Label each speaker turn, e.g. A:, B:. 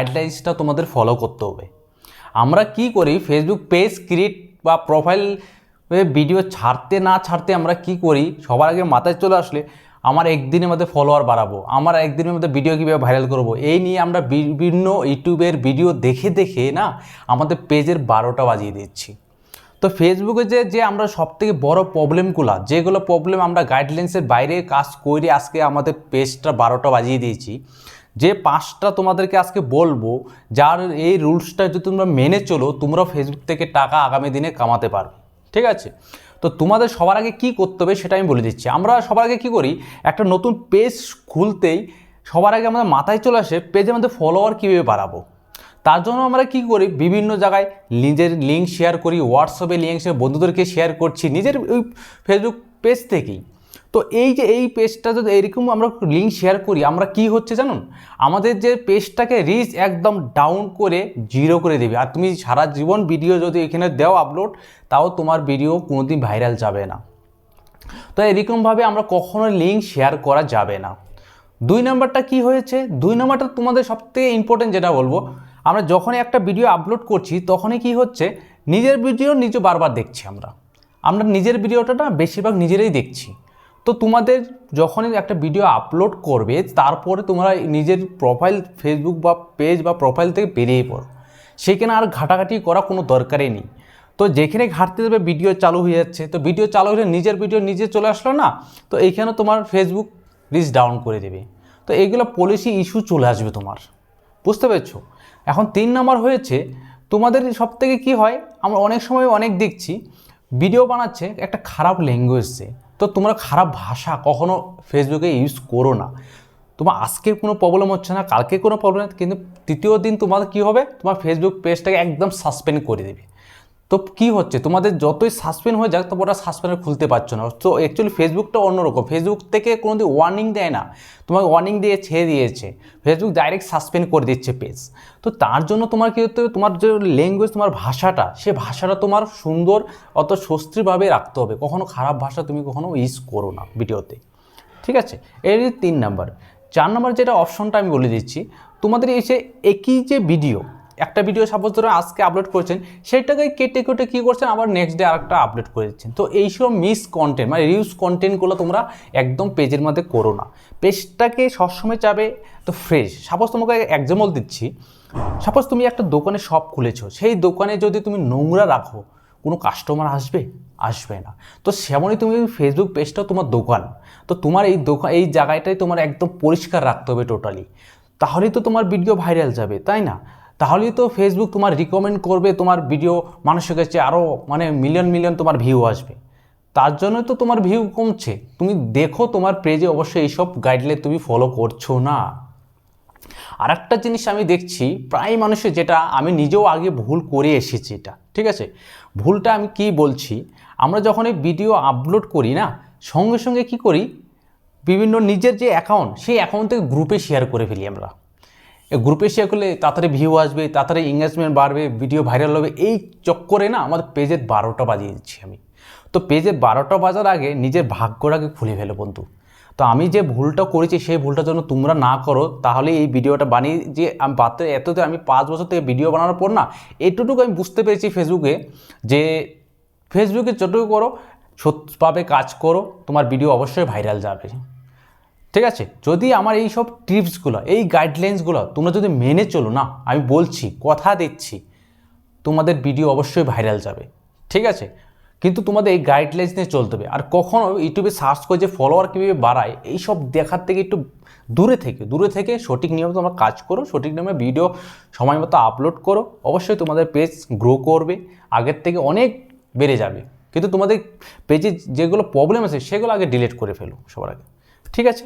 A: গাইডলাইন্সটা তোমাদের ফলো করতে হবে। আমরা কি করি, ফেসবুক পেজ ক্রিয়েট বা প্রোফাইল ভিডিও ছাড়তে না ছাড়তে আমরা কি করি, সবার আগে মাথায় চলে আসলে আমার একদিনের মধ্যে ফলোয়ার বাড়াবো, আমার একদিনের মধ্যে ভিডিও কীভাবে ভাইরাল করব, এই নিয়ে আমরা বিভিন্ন ইউটিউবের ভিডিও দেখে দেখে না আমাদের পেজের 12টা বাজিয়ে দিচ্ছি। তো ফেসবুকে যে আমরা সবথেকে বড় প্রবলেমগুলো, যেগুলো প্রবলেম আমরা গাইডলাইন্সের বাইরে কাজ করে আজকে আমাদের পেজটা 12টা বাজিয়ে দিয়েছি, যে 5টা তোমাদেরকে আজকে বলবো, যার এই রুলসটা যদি তোমরা মেনে চলো, তোমরা ফেসবুক থেকে টাকা আগামী দিনে কামাতে পারবে। ঠিক আছে, তো তোমাদের সবার আগে কি করতে হবে সেটা আমি বলে দিচ্ছি। আমরা সবার আগে কি করি, একটা নতুন পেজ খুলতেই সবার আগে আমাদের মাথায় চলে আসে পেজের মধ্যে ফলোয়ার কীভাবে বাড়াবো। তার জন্য আমরা কি করি, বিভিন্ন জায়গায় নিজের লিঙ্ক শেয়ার করি, হোয়াটসঅ্যাপে লিঙ্ক শেয়ার বন্ধুদেরকে শেয়ার করছি নিজের ওই ফেসবুক পেজ থেকেই। তো এই যে এই পেজটা যদি এইরকম আমরা লিঙ্ক শেয়ার করি, আমরা কি হচ্ছে জানুন, আমাদের যে পেজটাকে রিচ একদম ডাউন করে 0 করে দেবে। আর তুমি সারা জীবন ভিডিও যদি এখানে দাও আপলোড, তাও তোমার ভিডিও কোনোদিন ভাইরাল যাবে না। তো এরকমভাবে আমরা কখনো লিঙ্ক শেয়ার করা যাবে না। 2 নম্বরটা কি হয়েছে, 2 নম্বরটা তোমাদের সবথেকে ইম্পর্টেন্ট যেটা বলবো, আমরা যখনই একটা ভিডিও আপলোড করছি তখনই কি হচ্ছে, নিজের ভিডিও নিজে বারবার দেখছি। আমরা নিজের ভিডিওটা না বেশিরভাগ নিজেরাই দেখছি। তো তোমাদের যখনই একটা ভিডিও আপলোড করবে, তারপরে তোমরা নিজের প্রোফাইল ফেসবুক বা পেজ বা প্রোফাইল থেকে বেরিয়ে পড়ো, সেখানে আর ঘাটাঘাটি করা কোনো দরকারই নেই। তো যেখানে ঘাটতে দেবে ভিডিও চালু হয়ে যাচ্ছে, তো ভিডিও চালু হলে নিজের ভিডিও নিজে চলে আসলো না, তো এইখানে তোমার ফেসবুক রিচ ডাউন করে দেবে। তো এইগুলো পলিসি ইস্যু চলে আসবে তোমার, বুঝতে পেরেছো। এখন 3 নম্বর হয়েছে, তোমাদের সবথেকে কি হয়, আমরা অনেক সময় অনেক দেখছি ভিডিও বানাচ্ছে একটা খারাপ ল্যাঙ্গুয়েজে। তো তোমরা খারাপ ভাষা কখনো ফেসবুকে ইউজ করো না। তোমার আজকে কোনো প্রবলেম হচ্ছে না, কালকে কোনো প্রবলেম, কিন্তু তৃতীয় দিন তোমাদের কী হবে, তোমার ফেসবুক পেজটাকে একদম সাসপেন্ড করে দেবে। তো কি হচ্ছে, তোমাদের যতই সাসপেন্ড হয়ে যাক, তোমরা সাসপেন্ড খুলতে পারছো না। তো অ্যাকচুয়ালি ফেসবুকটা অন্যরকম, ফেসবুক থেকে কোনোদিন ওয়ার্নিং দেয় না, তোমাকে ওয়ার্নিং দিয়ে ছেড়ে দিয়েছে, ফেসবুক ডাইরেক্ট সাসপেন্ড করে দিচ্ছে পেজ। তো তার জন্য তোমার কী হতে হবে, তোমার যে ল্যাঙ্গুয়েজ, তোমার ভাষাটা, সে ভাষাটা তোমার সুন্দর অত স্বস্তিভাবে রাখতে হবে। কখনো খারাপ ভাষা তুমি কখনো ইউজ করো না ভিডিওতে, ঠিক আছে। এর 3 নাম্বার। 4 নম্বর যেটা অপশনটা আমি বলে দিচ্ছি, তোমাদের এসে একই যে ভিডিও, একটা ভিডিও সাপোজ ধরো আজকে আপলোড করেছেন, সেটাকে কেটে কেটে কী করছেন, আবার নেক্সট ডে আরেকটা আপলোড করে দিচ্ছেন। তো এইসব মিস কন্টেন্ট মানে রিউজ কন্টেন্টগুলো তোমরা একদম পেজের মধ্যে করো না। পেজটাকে সবসময় চাবে তো ফ্রেশ। সাপোজ তোমাকে এক্সাম্পল দিচ্ছি, সাপোজ তুমি একটা দোকানে শপ খুলেছো, সেই দোকানে যদি তুমি নোংরা রাখো, কোনো কাস্টমার আসবে না। তো সেমনই তুমি ফেসবুক পেজটাও তোমার দোকান, তো তোমার এই জায়গাটাই তোমার একদম পরিষ্কার রাখতে হবে টোটালি, তাহলেই তো তোমার ভিডিও ভাইরাল যাবে, তাই না? তাহলেই তো ফেসবুক তোমার রিকমেন্ড করবে, তোমার ভিডিও মানুষের কাছে আরও মানে মিলিয়ন তোমার ভিউ আসবে। তার জন্যই তো তোমার ভিউ কমছে। তুমি দেখো তোমার পেজে অবশ্যই এইসব গাইডলাইন তুমি ফলো করছো না। আর একটা জিনিস আমি দেখছি প্রায় মানুষের, যেটা আমি নিজেও আগে ভুল করে এসেছি, এটা ঠিক আছে। ভুলটা আমি কি বলছি, আমরা যখন এই ভিডিও আপলোড করি না, সঙ্গে সঙ্গে কি করি, বিভিন্ন নিজের যে অ্যাকাউন্ট, সেই অ্যাকাউন্ট থেকে গ্রুপে শেয়ার করে ফেলি আমরা। গ্রুপে শেয়ার করলে তাড়াতাড়ি ভিউ আসবে, তাড়াতাড়ি এঙ্গেজমেন্ট বাড়বে, ভিডিও ভাইরাল হবে, এই চক্করে না আমাদের পেজের 12টা বাজিয়ে দিচ্ছি আমি। তো পেজের 12টা বাজার আগে নিজের ভাগ্যটাকে খুলে ফেলো বন্ধু। তো আমি যে ভুলটা করেছি, সেই ভুলটার জন্য তোমরা না করো, তাহলে এই ভিডিওটা বানিয়ে যে আমি এততে আমি 5 বছর থেকে ভিডিও বানানোর পর না, এটুকু আমি বুঝতে পেরেছি ফেসবুকে, যে ফেসবুকে যতটুকু করো সত্যভাবে কাজ করো, তোমার ভিডিও অবশ্যই ভাইরাল যাবে, ঠিক আছে। যদি আমার এই সব টিপসগুলো, এই গাইডলাইন্সগুলো তোমরা যদি মেনে চলো না, আমি বলছি, কথা দিচ্ছি, তোমাদের ভিডিও অবশ্যই ভাইরাল যাবে, ঠিক আছে। কিন্তু তোমাদের এই গাইডলাইন্স নিয়ে চলতে হবে। আর কখনো ইউটিউবে সার্চ করে যে ফলোয়ার কীভাবে বাড়ায়, এইসব দেখার থেকে একটু দূরে থেকে সঠিক নিয়মে তোমরা কাজ করো, সঠিক নিয়মে ভিডিও সময় মতো আপলোড করো, অবশ্যই তোমাদের পেজ গ্রো করবে, আগের থেকে অনেক বেড়ে যাবে। কিন্তু তোমাদের পেজে যেগুলো প্রবলেম আছে সেগুলো আগে ডিলিট করে ফেলো সবার আগে, ঠিক আছে।